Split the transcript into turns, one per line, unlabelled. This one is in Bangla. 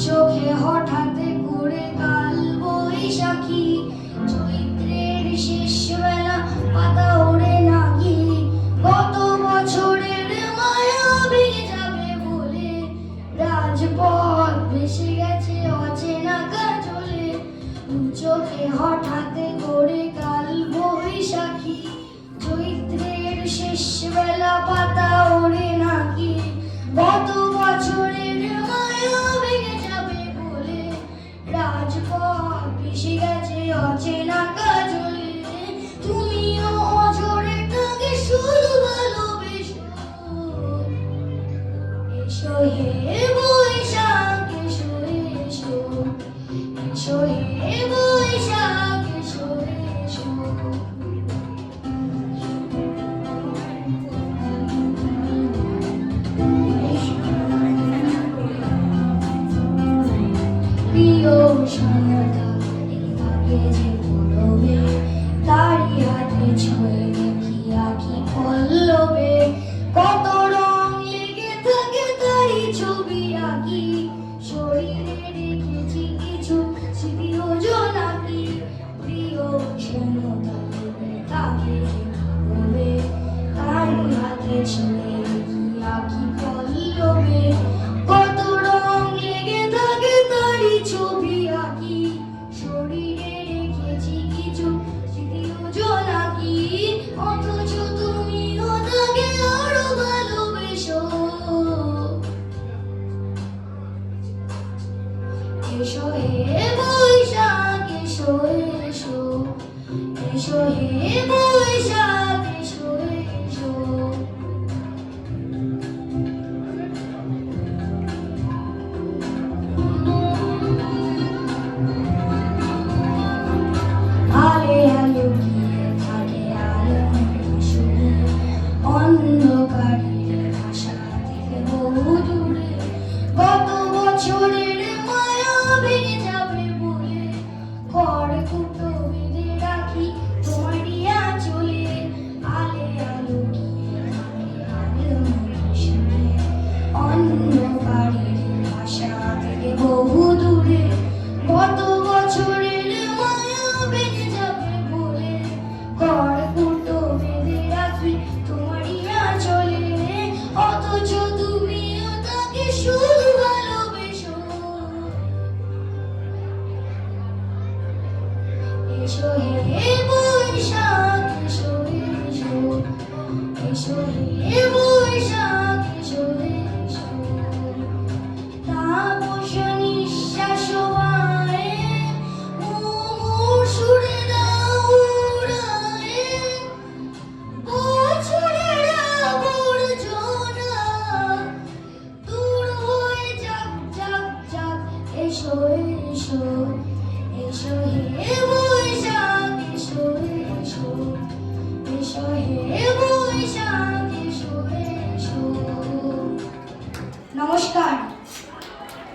চোখে হঠাৎ করে কাল বৈশাখী, চৈত্রের শেষ বেলা পাতা ওড়ে নাকি, কত বছরের মায়া ভেঙে যাবে বলে রাজপথ ভেসে গেছে অচেনা কাজলে। চোখে হঠাৎ করে কাল বৈশাখী, চৈত্রের শেষ বেলা পাতা ওড়ে নাকি, কত বছরের মায়া ভেঙে যাবে বলে রাজপথ ভেসে গেছে অচেনা কাজলে। তুমিও অঝোরটাকে শুধু ভালোবেসো, এসো হে বৈশাখ এসো এসো, এসো হে বৈশাখ এসো এসো। প্রিয় সন্ধ্যা এভাবে যে পড়বে, তারই হাতে ছুঁয়ে দেখি আঁকি পল্লবে, কত রং লেগে থাকে তারই ছবি আঁকি, শরীরে রেখেছি কিছু স্মৃতি ও জোনাকি। প্রিয় সন্ধ্যা তাকে যে পড়বে, তারই হাতে ছুঁয়ে দেখি আঁকি পল্লবে, কত রং লেগে থাকে তারই ছবি আঁকি, শরীরে রেখেছি কিছু স্মৃতি ও জোনাকি। অথচ তুমিও তাকে আরো ভালোবেসো, এসো হে বৈশাখ এসো এসো, এসো হে বৈশাখ এসো এসো। আলে আলো গিয়ে থাকে আলোর সুরে, অন্ধকারের ভাষা থেকে বহু দূরে, কত বছরের মায়া ভেঙে যাবে বলে খড়কুটো বেঁধে রাখি তোমারই আঁচলে। আলে আলো গিয়ে থাকে আলোর সুরে, অন্ধকারের ভাষা থেকে বহু দূরে, কত বছরের মায়া ভেঙে যাবে বলে খড়কুটো বেঁধে রাখি তোমারই আঁচলে। অথচ তুমিও তাকে শুধু ভালোবেসো, এসো হে বৈশাখ এসো এসো, এসো হে বৈশাখ এসো এসো। তাপস নিঃশ্বাস বায়ে মুমুর সুরে দাও উড়ায়ে, বছরের আবর্জনা দূর হয়ে যাক যাক যাক। এসো এসো, এসো হে বৈশাখ এসো এসো, এসো হে বৈশাখ এসো এসো। নমস্কার।